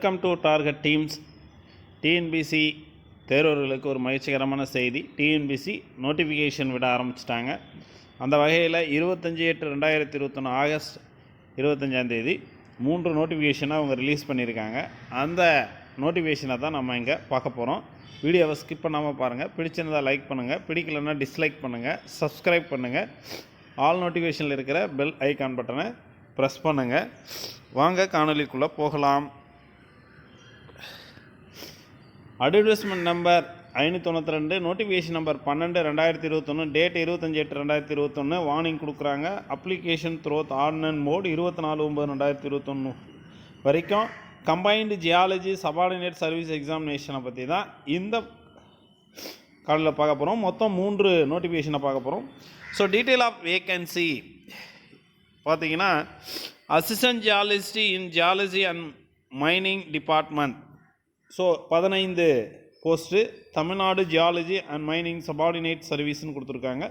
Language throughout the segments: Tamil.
Welcome to target teams. TNPSC தேர்வர்களுக்கு ஒரு மகிழ்ச்சிகரமான செய்தி. டிஎன்பிசி நோட்டிஃபிகேஷன் விட ஆரம்பிச்சிட்டாங்க. அந்த வகையில் 25/8/2021 ஆகஸ்ட் 25 3 நோட்டிஃபிகேஷனை அவங்க ரிலீஸ் பண்ணியிருக்காங்க. அந்த நோட்டிஃபிகேஷனை தான் நம்ம இங்கே பார்க்க போகிறோம். வீடியோவை ஸ்கிப் பண்ணாமல் பாருங்கள். பிடிச்சிருந்தால் லைக் பண்ணுங்கள், பிடிக்கலன்னா டிஸ்லைக் பண்ணுங்கள், சப்ஸ்கிரைப் பண்ணுங்கள். ஆல் நோட்டிஃபிகேஷனில் இருக்கிற பெல் ஐக்கான் பட்டனை ப்ரெஸ் பண்ணுங்கள். வாங்க காணொலிக்குள்ளே போகலாம். Advertisement number 592, notification number 12/2021, date 25/8/2021. Warning கொடுக்குறாங்க. அப்ளிகேஷன் த்ரோத் ஆர்டினன்ஸ் மோட் 24/9/2021 வரைக்கும். கம்பைன்டு ஜியாலஜி சபார்டினேட் சர்வீஸ் எக்ஸாமினேஷனை பற்றி தான் இந்த காலையில் பார்க்க போகிறோம். மொத்தம் 3 நோட்டிஃபிகேஷனை பார்க்க போகிறோம். ஸோ டீட்டெயில் ஆஃப் வேக்கன்சி பார்த்தீங்கன்னா, assistant geologist in geology and mining department. So 15 post Tamil Nadu geology and mining subordinate சர்வீஸ்னு கொடுத்துருக்காங்க.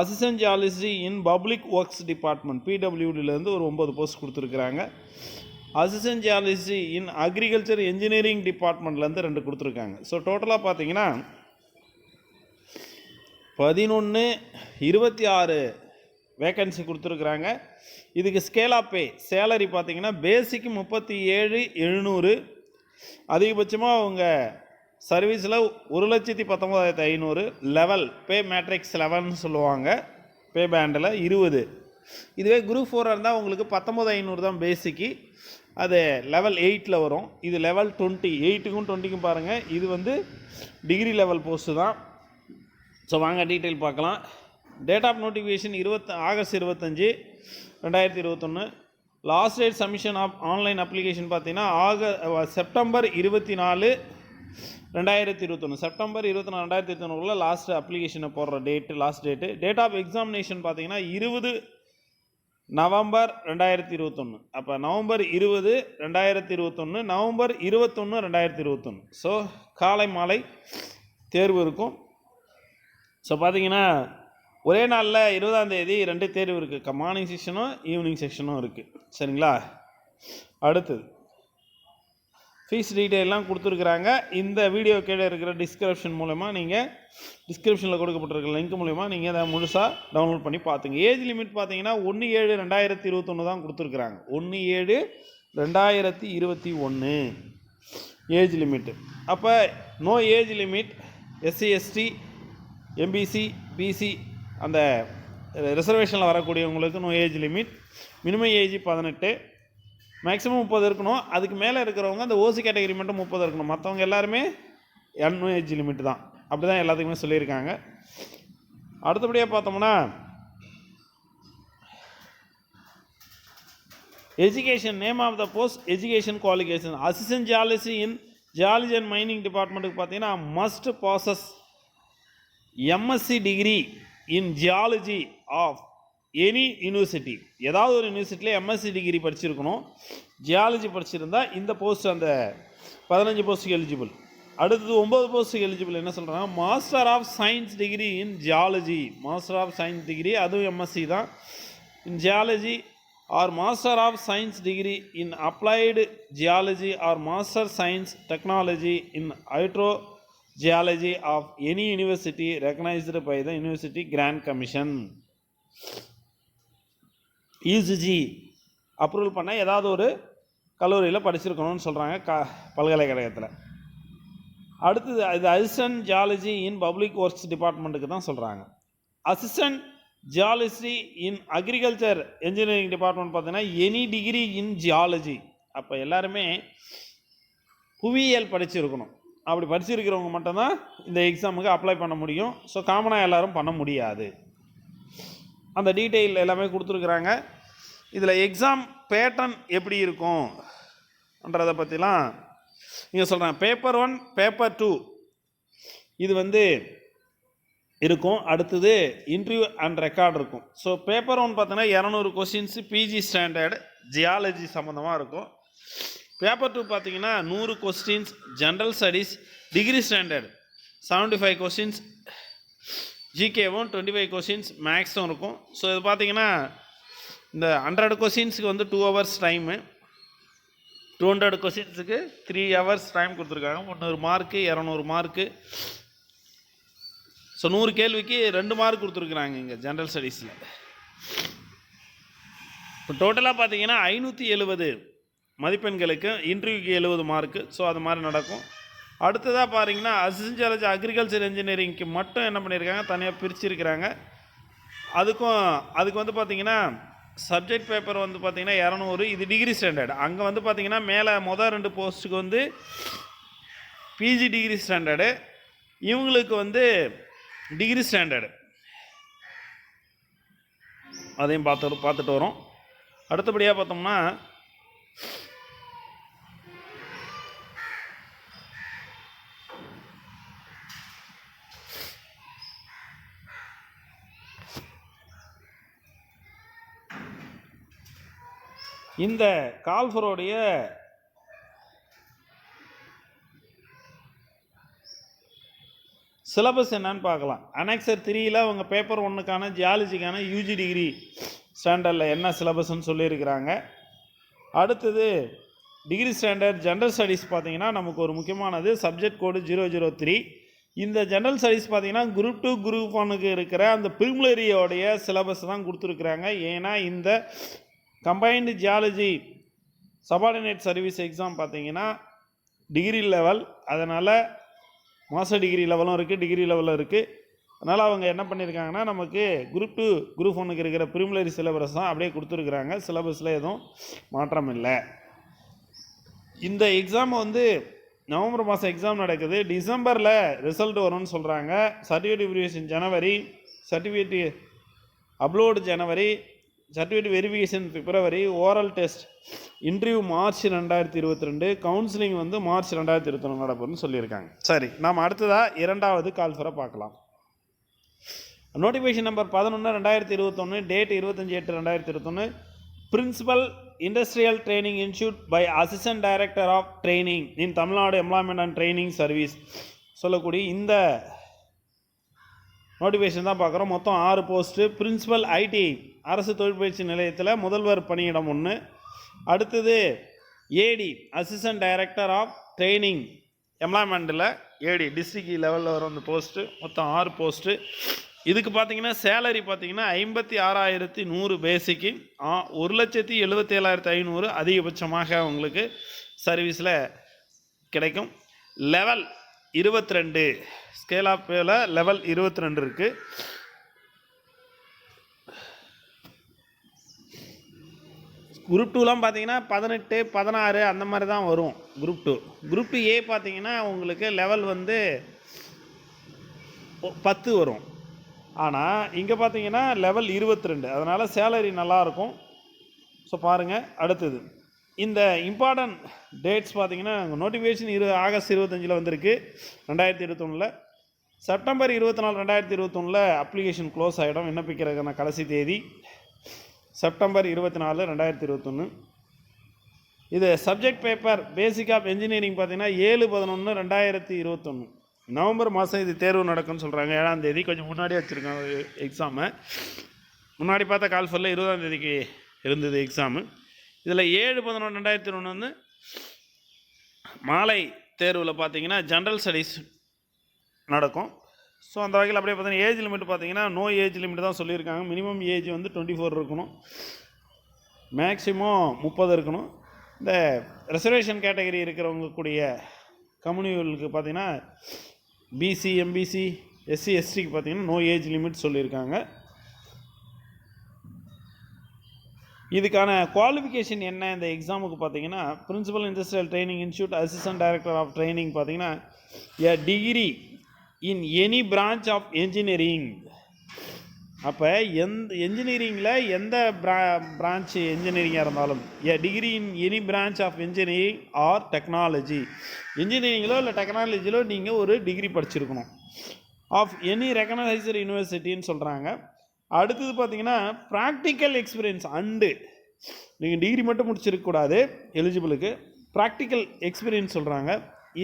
Assistant geology in public works department பிடபிள்யூடிலேருந்து ஒரு 9 போஸ்ட் கொடுத்துருக்குறாங்க. Assistant geology in agriculture engineering டிபார்ட்மெண்ட்லேருந்து 2 கொடுத்துருக்காங்க. ஸோ டோட்டலாக பார்த்தீங்கன்னா 11/26 வேக்கன்சி கொடுத்துருக்குறாங்க. இதுக்கு ஸ்கேல் ஆஃப் பே சேலரி பார்த்தீங்கன்னா பேசிக் 37,700, அதிகபட்சமாக அவங்க சர்வீஸில் 1,19,500. லெவல் பே மேட்ரிக்ஸ் 11 சொல்லுவாங்க, பே பேண்டில் 20. இதுவே குரூப் 4 இருந்தால் உங்களுக்கு 19,500 தான் பேசிக்கு. அது லெவல் 8 வரும். இது லெவல் 20. 8க்கும் 20க்கும் பாருங்கள். இது வந்து டிகிரி லெவல் போஸ்ட்டு தான். ஸோ வாங்க டீட்டெயில் பார்க்கலாம். Date of notification August 25, 2021. Last date submission of online application பார்த்தீங்கன்னா செப்டம்பர் 24, 2021. செப்டம்பர் 24, 2021 லாஸ்ட் அப்ளிகேஷனை போடுற last date. Date of examination பார்த்தீங்கன்னா 20 நவம்பர் 2021. அப்போ நவம்பர் 20, 2021, நவம்பர் 21, 2021. ஸோ காலை மாலை தேர்வு இருக்கும். ஸோ பார்த்தீங்கன்னா ஒரே நாளில் 20ஆம் தேதி 2 தேர்வு இருக்குது. மார்னிங் செக்ஷனும் ஈவினிங் செக்ஷனும் இருக்குது. சரிங்களா? அடுத்தது ஃபீஸ் டீட்டெயிலாம் கொடுத்துருக்குறாங்க. இந்த வீடியோ கீழே இருக்கிற டிஸ்கிரிப்ஷன் மூலமா நீங்கள் டிஸ்கிரிப்ஷனில் கொடுக்கப்பட்டிருக்கிற லிங்க் மூலமா நீங்கள் அதை முழுசாக டவுன்லோட் பண்ணி பார்த்துங்க. ஏஜ் லிமிட் பார்த்தீங்கன்னா 1/7/2021 தான் கொடுத்துருக்குறாங்க. 1/7/2021 ஏஜ் லிமிட்டு. அப்போ no age limit. SC ST MBC BC அந்த ரிசர்வேஷனில் வரக்கூடியவங்களுக்கு no age limit. Minimum age 18, maximum 30 இருக்கணும். அதுக்கு மேலே இருக்கிறவங்க அந்த ஓசி கேட்டகரி மட்டும் 30 இருக்கணும். மற்றவங்க எல்லாருமே நோ ஏஜ் லிமிட் தான். அப்படி தான் எல்லாத்துக்குமே சொல்லியிருக்காங்க. அடுத்தபடியாக பார்த்தோம்னா education name of the post, education qualification. Assistant geology in geology and mining டிபார்ட்மெண்ட்டுக்கு பார்த்தீங்கன்னா must passes MSc degree in geology of any university. ஏதாவது ஒரு யூனிவர்சிட்டியில் எம்எஸ்சி டிகிரி படிச்சிருக்கணும். ஜியாலஜி படிச்சிருந்தா இந்த போஸ்ட் அந்த 15 போஸ்ட்டுக்கு எலிஜிபிள். அடுத்தது 9 போஸ்ட்டுக்கு எலிஜிபிள். என்ன சொல்கிறாங்க? Master of science degree in geology. Master of science degree அதுவும் எம்எஸ்சி தான். In geology or master of science degree in applied geology or master science technology in hydro geology of any university recognised by the university grant commission. UGC approval பண்ண ஏதாவது ஒரு கல்லூரியில் படிச்சிருக்கணும்னு சொல்கிறாங்க பல்கலைக்கழகத்தில். அடுத்தது இது assistant geology in public works டிபார்ட்மெண்ட்டுக்கு தான் சொல்கிறாங்க. Assistant geology in agriculture engineering department பார்த்தீங்கன்னா எனி டிகிரி இன் ஜியாலஜி. அப்போ எல்லாருமே புவியியல் படிச்சிருக்கணும். அப்படி படிச்சிருக்கிறவங்க மட்டும்தான் இந்த எக்ஸாமுக்கு அப்ளை பண்ண முடியும். ஸோ காமனாக எல்லோரும் பண்ண முடியாது. அந்த டீட்டெயில் எல்லாமே கொடுத்துருக்குறாங்க. இதில் எக்ஸாம் பேட்டர்ன் எப்படி இருக்கும்ன்றதை பற்றிலாம் நீங்கள் சொல்கிறாங்க. பேப்பர் 1, பேப்பர் 2 இது வந்து இருக்கும். அடுத்தது இன்டர்வியூ அண்ட் ரெக்கார்டு இருக்கும். ஸோ பேப்பர் 1 பார்த்தீங்கன்னா 200 கொஸ்டின்ஸு பிஜி ஸ்டாண்டர்டு ஜியாலஜி சம்மந்தமாக இருக்கும். பேப்பர் 2 பார்த்தீங்கன்னா 100 questions general studies degree standard 75 questions, ஜிகேவும் 25 கொஸ்டின்ஸ் மேக்ஸும் இருக்கும். ஸோ இது பார்த்தீங்கன்னா இந்த 100 கொஸ்டின்ஸுக்கு வந்து 2 hours டைமு. 200 கொஸ்டின்ஸுக்கு 3 ஹவர்ஸ் டைம் கொடுத்துருக்காங்க. 300 மார்க்கு 200 மார்க்கு. ஸோ 100 கேள்விக்கு 2 மார்க் கொடுத்துருக்குறாங்க இங்கே ஜென்ரல் ஸ்டடீஸில். இப்போ டோட்டலாக பார்த்தீங்கன்னா 570 மதிப்பெண்களுக்கு, இன்டர்வியூக்கு 70 மார்க்கு. ஸோ அது மாதிரி நடக்கும். அடுத்ததாக பாருங்கன்னா அசிஸ்டன்ட் ஜாலஜி அக்ரிகல்ச்சர் இன்ஜினியரிங்க்கு மட்டும் என்ன பண்ணியிருக்காங்க, தனியாக பிரிச்சுருக்கிறாங்க. அதுக்கு வந்து பார்த்திங்கன்னா சப்ஜெக்ட் பேப்பர் வந்து பார்த்திங்கன்னா 200. இது டிகிரி ஸ்டாண்டர்டு. அங்கே வந்து பார்த்திங்கன்னா மேலே மொதல் 2 போஸ்ட்டுக்கு வந்து பிஜி டிகிரி ஸ்டாண்டர்டு, இவங்களுக்கு வந்து டிகிரி ஸ்டாண்டர்டு. அதையும் பார்த்துட்டு வரோம். அடுத்தபடியாக பார்த்தோம்னா இந்த கால்ஃபரோடைய சிலபஸ் என்னன்னு பார்க்கலாம். அனெக்சர் 3ல் அவங்க பேப்பர் 1க்கான ஜியாலஜிக்கான யூஜி டிகிரி ஸ்டாண்டர்டில் என்ன சிலபஸ்ன்னு சொல்லியிருக்கிறாங்க. அடுத்தது டிகிரி ஸ்டாண்டர்ட் ஜென்ரல் ஸ்டடீஸ் பார்த்திங்கன்னா நமக்கு ஒரு முக்கியமானது சப்ஜெக்ட் கோடு 003. இந்த ஜென்ரல் ஸ்டடீஸ் பார்த்திங்கன்னா குரூப் 2 குரூப் 1க்கு இருக்கிற அந்த ப்ரிலிமினரியோடைய சிலபஸ் தான் கொடுத்துருக்குறாங்க. ஏன்னா இந்த combined geology subordinate service exam பார்த்திங்கன்னா டிகிரி லெவல், அதனால் மாஸ்டர் டிகிரி லெவலும் இருக்குது, டிகிரி லெவலும் இருக்குது. அதனால் அவங்க என்ன பண்ணியிருக்காங்கன்னா நமக்கு குரூப் 2 குரூப் 1க்கு இருக்கிற ப்ரிலிமினரி சிலபஸ் தான் அப்படியே கொடுத்துருக்குறாங்க. சிலபஸில் எதுவும் மாற்றம் இல்லை. இந்த எக்ஸாம் வந்து நவம்பர் மாதம் எக்ஸாம் நடக்குது. டிசம்பரில் ரிசல்ட் வரும்னு சொல்கிறாங்க. சர்டிஃபிகேட் வெரிஃபிகேஷன் ஜனவரி, சர்டிஃபிகேட் அப்லோடு ஜனவரி, சர்டிஃபிகேட் வெரிஃபிகேஷன் பிப்ரவரி, oral test interview March 2022, counselling வந்து மார்ச் 2021 நடக்கும்னு சொல்லியிருக்காங்க. சரி, நாம் அடுத்ததாக 2வது கால்ஃபரை பார்க்கலாம். Notification number 11/2021, date 25/8/2021. Principal industrial training institute by assistant director of training in Tamil Nadu employment and training service சொல்லக்கூடிய இந்த நோட்டிஃபிகேஷன் தான் பார்க்குறோம். மொத்தம் 6 போஸ்ட்டு. பிரின்சிபல் ஐடி அரசு தொழிற்பயிற்சி நிலையத்தில் முதல்வர் பணியிடம் 1. அடுத்தது AD assistant director of training எம்ப்ளாய்மெண்ட்டில் ஏடி டிஸ்ட்ரிக்ட் லெவலில் வரும் அந்த போஸ்ட்டு. மொத்தம் 6 போஸ்ட்டு. இதுக்கு பார்த்தீங்கன்னா சேலரி பார்த்தீங்கன்னா 56,100 பேசிக்கு, 1,77,500 அதிகபட்சமாக உங்களுக்கு சர்வீஸில் கிடைக்கும். லெவல் 22 ஸ்கேல் ஆஃப் பேல லெவல் 22 இருக்குது. குரூப் 2லாம் பார்த்தீங்கன்னா 18, 16 அந்த மாதிரி தான் வரும் குரூப் 2. குரூப் 2A பார்த்தீங்கன்னா உங்களுக்கு லெவல் வந்து 10 வரும். ஆனால் இங்கே பார்த்தீங்கன்னா லெவல் 22, அதனால் சேலரி நல்லாயிருக்கும். ஸோ பாருங்கள். அடுத்தது இந்த இம்பார்ட்டன்ட் டேட்ஸ் பார்த்தீங்கன்னா நோட்டிஃபிகேஷன் ஆகஸ்ட் 25 வந்திருக்கு 2021. செப்டம்பர் 24, 2021 அப்ளிகேஷன் க்ளோஸ் ஆகிடும். விண்ணப்பிக்கிறதுக்கான கடைசி தேதி செப்டம்பர் 24, 2021. இது subject paper basic of engineering பார்த்தீங்கன்னா 7/11/2021 நவம்பர் மாதம் இது தேர்வு நடக்கும்னு சொல்கிறாங்க. 7ஆம் தேதி. கொஞ்சம் முன்னாடியே வச்சுருக்காங்க எக்ஸாமு. முன்னாடி பார்த்த கால்ஃபரில் 20ஆம் தேதிக்கு இருந்தது எக்ஸாமு. இதில் 7/11/2021 வந்து மாலை தேர்வில் பார்த்தீங்கன்னா ஜென்ரல் ஸ்டடீஸ் நடக்கும். ஸோ அந்த வகையில் அப்படியே பார்த்தீங்கன்னா ஏஜ் லிமிட் பார்த்தீங்கன்னா நோ ஏஜ் லிமிட் தான் சொல்லியிருக்காங்க. மினிமம் ஏஜ் வந்து 24 இருக்கணும், மேக்ஸிமம் 30 இருக்கணும். இந்த ரிசர்வேஷன் கேட்டகரி இருக்கிறவங்க கூடிய கம்யூனிகளுக்கு பார்த்தீங்கன்னா பிசி, எம்பிசி, எஸ்சி, எஸ்டிக்கு பார்த்தீங்கன்னா நோ ஏஜ் லிமிட் சொல்லியிருக்காங்க. இதுக்கான குவாலிஃபிகேஷன் என்ன இந்த எக்ஸாமுக்கு பார்த்தீங்கன்னா principal industrial training institute assistant director of training பார்த்தீங்கன்னா a degree in any branch of engineering. அப்போ என்ஜினியரிங்கில் எந்த பிரான்ச் என்ஜினியரிங்காக இருந்தாலும் a degree in any branch of engineering or technology, என்ஜினியரிங்கிலோ இல்லை டெக்னாலஜிலோ நீங்கள் ஒரு டிகிரி படிச்சிருக்கணும். ஆஃப் எனி ரெகனைஸ்டு யூனிவர்சிட்டின்னு சொல்கிறாங்க. அடுத்தது பார்த்தீங்கன்னா ப்ராக்டிக்கல் எக்ஸ்பீரியன்ஸ் அண்டு நீங்கள் டிகிரி மட்டும் முடிச்சிருக்கக்கூடாது எலிஜிபிளுக்கு. ப்ராக்டிக்கல் எக்ஸ்பீரியன்ஸ் சொல்கிறாங்க.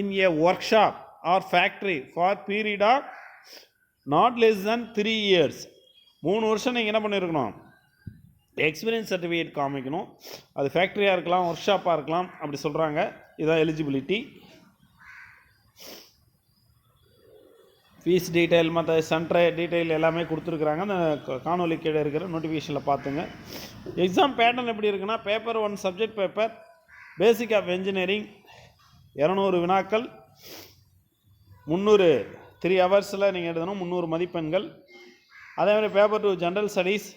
In a workshop or factory for period of not less than 3 years. 3 வருஷம் நீங்கள் என்ன பண்ணியிருக்கணும், எக்ஸ்பீரியன்ஸ் சர்டிஃபிகேட் காமிக்கணும். அது ஃபேக்ட்ரியாக இருக்கலாம், ஒர்க் ஷாப்பாக இருக்கலாம், அப்படி சொல்கிறாங்க. இதுதான் எலிஜிபிலிட்டி. ஃபீஸ் டீட்டெயில் மற்ற சென்ட்ரு டீட்டெயில் எல்லாமே கொடுத்துருக்குறாங்க. அந்த காணொலி கீழே இருக்கிற நோட்டிஃபிகேஷனில் பார்த்துங்க. எக்ஸாம் பேட்டர்ன் எப்படி இருக்குன்னா, paper 1 subject paper basic of engineering 200 வினாக்கள், 300 3 ஹவர்ஸில் நீங்கள் எழுதணும், 300 மதிப்பெண்கள். அதே மாதிரி paper 2 general studies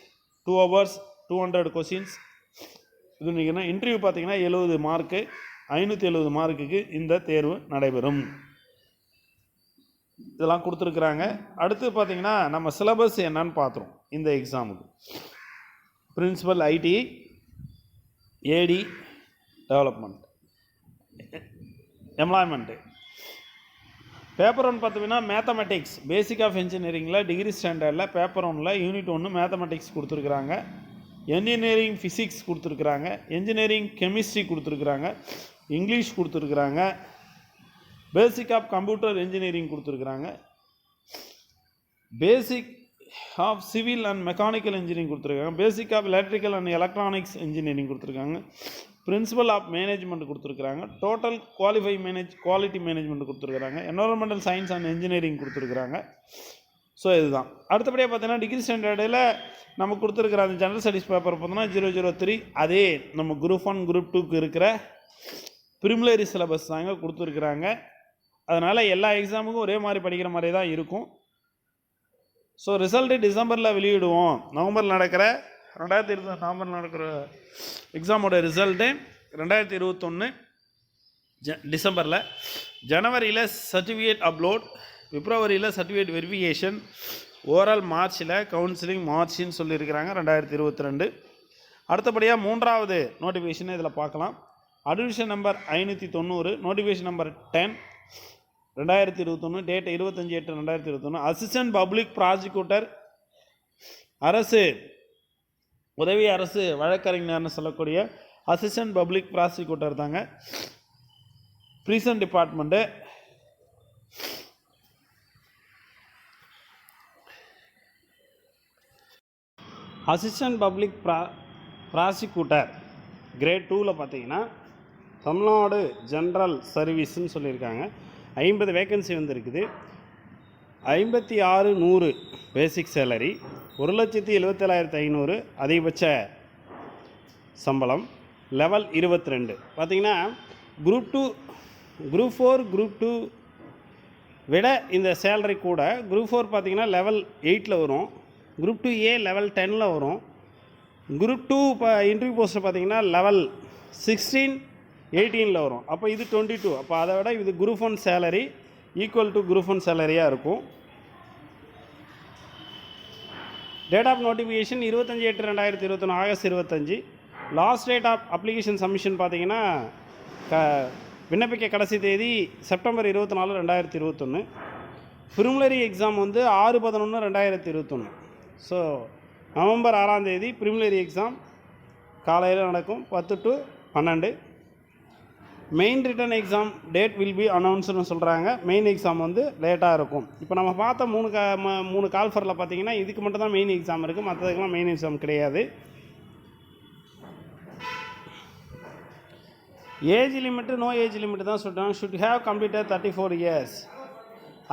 2 hours 200 questions. இது நீங்கள் இன்டர்வியூ பார்த்தீங்கன்னா 70 மார்க்கு, 570 மார்க்குக்கு இந்த தேர்வு நடைபெறும். இதெல்லாம் கொடுத்துருக்குறாங்க. அடுத்து பார்த்தீங்கன்னா நம்ம சிலபஸ் என்னன்னு பார்த்துரும். இந்த எக்ஸாமுக்கு principal ITI, AD, development, employment. Paper 1 பார்த்தீங்கன்னா மேத்தமெட்டிக்ஸ் பேசிக் ஆஃப் இன்ஜினியரிங்கில் டிகிரி ஸ்டாண்டர்டில் பேப்பர் 1ல் யூனிட் 1 மேத்தமெட்டிக்ஸ் கொடுத்துருக்குறாங்க. என்ஜினியரிங் ஃபிசிக்ஸ் கொடுத்துருக்குறாங்க, என்ஜினியரிங் கெமிஸ்ட்ரி கொடுத்துருக்குறாங்க, இங்கிலீஷ் கொடுத்துருக்குறாங்க, பேசிக் ஆஃப் கம்ப்யூட்டர் இன்ஜினியரிங் கொடுத்துருக்குறாங்க, basic of civil and mechanical engineering கொடுத்துருக்காங்க, basic of electrical and electronics engineering கொடுத்துருக்காங்க, பிரின்சிபல் ஆஃப் மேனேஜ்மெண்ட் கொடுத்துருக்குறாங்க, டோட்டல் குவாலிட்டி மேனேஜ்மெண்ட் கொடுத்துருக்குறாங்க, என்வரன்மெண்டல் சயின்ஸ் அண்ட் இன்ஜினியரிங் கொடுத்துருக்குறாங்க. ஸோ இதுதான். அடுத்தபடியாக பார்த்தீங்கன்னா டிகிரி ஸ்டாண்டர்டில் நம்ம கொடுத்துருக்குற அந்த ஜென்ரல் ஸ்டடீஸ் பேப்பர் பார்த்தோம்னா 003, அதே நம்ம குரூப் 1 குரூப் 2க்கு இருக்கிற ப்ரிமிலரி சிலபஸ் தாங்க கொடுத்துருக்குறாங்க. அதனால் எல்லா எக்ஸாமுக்கும் ஒரே மாதிரி படிக்கிற மாதிரி தான் இருக்கும். ஸோ ரிசல்ட்டு டிசம்பரில் வெளியிடுவோம். நவம்பரில் நடக்கிற 2020 நவம்பரில் நடக்கிற எக்ஸாமோட ரிசல்ட்டு 2021 டிசம்பரில், ஜனவரியில் சர்டிஃபிகேட் அப்லோட், பிப்ரவரியில் சர்டிஃபிகேட் வெரிஃபிகேஷன், ஓவரால் மார்ச்சில் கவுன்சிலிங் மார்ச்னு சொல்லியிருக்கிறாங்க 2022. அடுத்தபடியாக 3வது நோட்டிஃபிகேஷனை இதில் பார்க்கலாம். Admission number 590, notification number 10 2021, date 25/8/2021. Assistant public prosecutor, அரசு உதவி அரசு வழக்கறிஞர்னு சொல்லக்கூடிய அசிஸ்டன்ட் பப்ளிக் ப்ராசிக்யூட்டர் தாங்க. Prison department. Assistant public prosecutor great 2ல் பார்த்தீங்கன்னா தமிழ்நாடு ஜென்ரல் சர்வீஸ்ன்னு சொல்லியிருக்காங்க. 50 வேக்கன்சி வந்துருக்குது. 56,100 பேசிக் சேலரி, 1,77,500 அதிகபட்ச சம்பளம், லெவல் 22. பார்த்திங்கன்னா குரூப் 2 குரூப் 4 குரூப் 2 விட இந்த சேலரி கூட. குரூப் 4 பார்த்திங்கன்னா லெவல் 8ல் வரும், குரூப் 2A லெவல் 10ல் வரும். குரூப் 2 இப்போ இன்டர்வியூ போஸ்ட்டை பார்த்திங்கன்னா லெவல் 16 18ல் வரும். அப்போ இது 22. அப்போ அதை விட இது group 1 salary equal to group 1 சேலரியாக இருக்கும். Date of notification 25/8/2021 August 25. Last date of application submission பார்த்தீங்கன்னா விண்ணப்பிக்க கடைசி தேதி செப்டம்பர் 24, 2021. ப்ரிமிலரி எக்ஸாம் வந்து 6/11/2021. ஸோ நவம்பர் 6ஆம் தேதி ப்ரிமிலரி எக்ஸாம் காலையில் நடக்கும் 10 to 12. Main written exam date will be அனௌன்ஸ்னு சொல்கிறாங்க. மெயின் எக்ஸாம் வந்து லேட்டாக இருக்கும். இப்போ நம்ம பார்த்த 3 கால்ஃபரில் பார்த்தீங்கன்னா இதுக்கு மட்டும் தான் மெயின் எக்ஸாம் இருக்குது, மற்றதுக்கெல்லாம் மெயின் எக்ஸாம் கிடையாது. Age limit no age limit தான் சொல்கிறாங்க. Should have completed 34 years.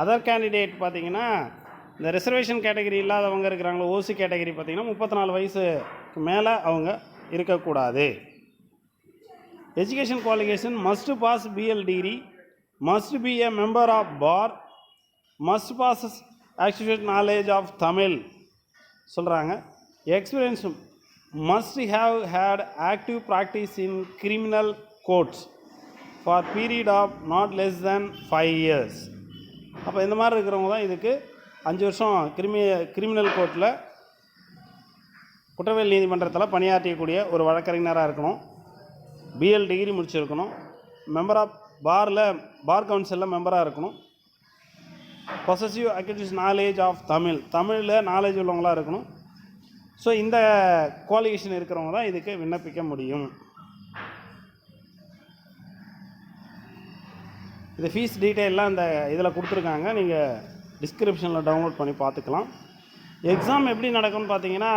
Other candidate பார்த்தீங்கன்னா இந்த ரிசர்வேஷன் கேட்டகரி இல்லாதவங்க இருக்கிறாங்களோ, ஓசி கேட்டகரி பார்த்தீங்கன்னா 34 வயசுக்கு மேலே அவங்க இருக்கக்கூடாது. Education qualification must pass BL degree, must be a member of bar, must pass actual knowledge of Tamil சொல்கிறாங்க. Experience must have had active practice in criminal courts for period of not less than 5 years. அப்போ இந்த மாதிரி இருக்கிறவங்க தான் இதுக்கு 5 வருஷம் கிரிமினல் கோர்ட்டில் குற்றவியல் நீதிமன்றத்தில் பணியாற்றக்கூடிய ஒரு வழக்கறிஞராக இருக்கணும். BL டிகிரி முடிச்சிருக்கணும். மெம்பர் ஆஃப் பார் கவுன்சிலில் மெம்பராக இருக்கணும். பொசசிவ் அக்யூஸ் நாலேஜ் ஆஃப் தமிழில் நாலேஜ் உள்ளவங்களாக இருக்கணும். ஸோ இந்த குவாலிஃபிகேஷன் இருக்கிறவங்க தான் இதுக்கு விண்ணப்பிக்க முடியும். இது ஃபீஸ் டீட்டெயிலாம் இந்த இதில் கொடுத்துருக்காங்க, நீங்கள் டிஸ்கிரிப்ஷனில் டவுன்லோட் பண்ணி பார்த்துக்கலாம். எக்ஸாம் எப்படி நடக்கும்னு பார்த்தீங்கன்னா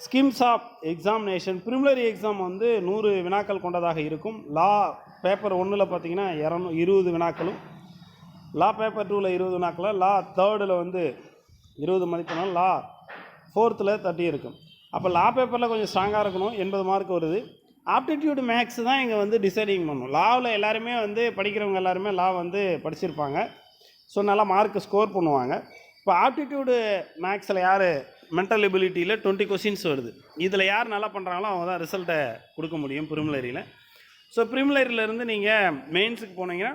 schemes of examination preliminary exam வந்து 100 வினாக்கள் கொண்டதாக இருக்கும். லா பேப்பர் 1ல் பார்த்தீங்கன்னா 20 வினாக்களும், லா பேப்பர் 2ல் 20 வினாக்கள், லா 3ல் வந்து 20 மதிப்பெண்கள், லா 4ல் 30 இருக்கும். அப்போ லா பேப்பரில் கொஞ்சம் ஸ்ட்ராங்காக இருக்கணும், 80 மார்க் வருது. ஆப்டிடியூடு மேக்ஸ் தான் இங்கே வந்து டிசைடிங் பண்ணணும். லாவில் எல்லாருமே வந்து படிக்கிறவங்க எல்லாருமே லா வந்து படிச்சிருப்பாங்க. ஸோ நல்லா மார்க் ஸ்கோர் பண்ணுவாங்க. இப்போ ஆப்டிடியூடு மேக்ஸில் யார் மென்டல் எபிலிட்டியில் 20 கொஷின்ஸ் வருது. இதில் யார் நல்லா பண்ணுறாங்களோ அவங்க தான் ரிசல்ட்டை கொடுக்க முடியும் ப்ரிலிமினரியில். ஸோ ப்ரிலிமினரியிலேருந்து நீங்கள் மெயின்ஸுக்கு போனீங்கன்னா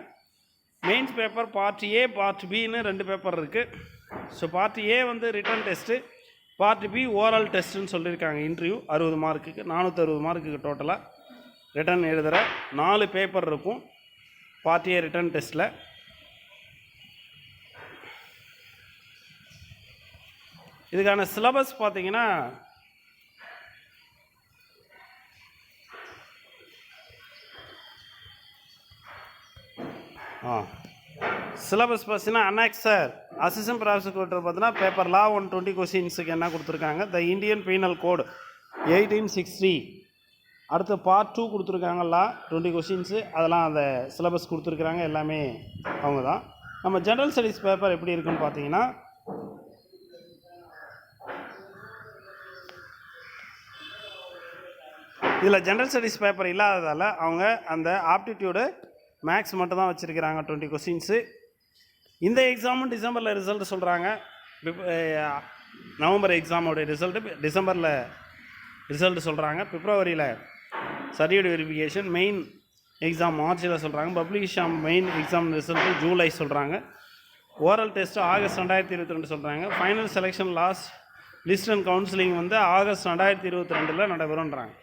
mains paper part A part பின்னு 2 பேப்பர் இருக்குது. ஸோ பார்ட் ஏ வந்து written test, part B oral டெஸ்ட்டுன்னு சொல்லியிருக்காங்க. இன்டர்வியூ 60 மார்க்குக்கு 460 மார்க்குக்கு டோட்டலாக ரிட்டன் எழுதுகிற 4 பேப்பர் இருக்கும் பார்ட் ஏ ரிட்டன் டெஸ்ட்டில். இதுக்கான சிலபஸ் பார்த்தீங்கன்னா சிலபஸ் பார்த்தீங்கன்னா அனெக்சர் அசிஸ்டன்ட் ப்ராசிக்யூட்டர் பார்த்தீங்கன்னா பேப்பர் லா 120 கொஸ்டின்ஸுக்கு என்ன கொடுத்துருக்காங்க, த இந்தியன் பீனல் கோடு 1860. அடுத்து பார்ட் 2 கொடுத்துருக்காங்க, லா 20 கொஸ்டின்ஸு, அதெல்லாம் அந்த சிலபஸ் கொடுத்துருக்குறாங்க, எல்லாமே அவங்க தான். நம்ம ஜென்ரல் ஸ்டடீஸ் பேப்பர் எப்படி இருக்குன்னு பார்த்தீங்கன்னா இதில் ஜென்ரல் ஸ்டடீஸ் பேப்பர் இல்லாததால் அவங்க அந்த ஆப்டிடியூடு மேக்ஸ் மட்டும் தான் வச்சுருக்கிறாங்க 20 கொஸ்டின்ஸு. இந்த எக்ஸாமும் டிசம்பரில் ரிசல்ட் சொல்கிறாங்க. நவம்பர் எக்ஸாமோடைய ரிசல்ட்டு டிசம்பரில் ரிசல்ட் சொல்கிறாங்க. பிப்ரவரியில் சர்டிஃபிகேட் வெரிஃபிகேஷன், மெயின் எக்ஸாம் மார்ச்சில் சொல்கிறாங்க. Publish main exam result July சொல்கிறாங்க. ஓரல் டெஸ்ட்டு ஆகஸ்ட் 2022 சொல்கிறாங்க. Final selection last list and counselling வந்து ஆகஸ்ட் 2022 நடைபெறுன்றாங்க.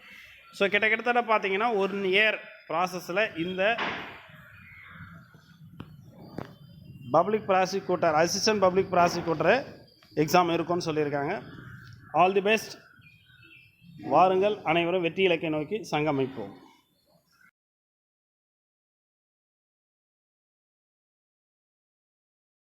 ஸோ கிட்டத்தட்ட பார்த்தீங்கன்னா 1 இயர் ப்ராசஸில் இந்த public prosecutor assistant public prosecutor exam இருக்கும்னு சொல்லியிருக்காங்க. All the best. வாருங்கள், அனைவரும் வெற்றி இலக்கை நோக்கி சங்கமிப்போம்.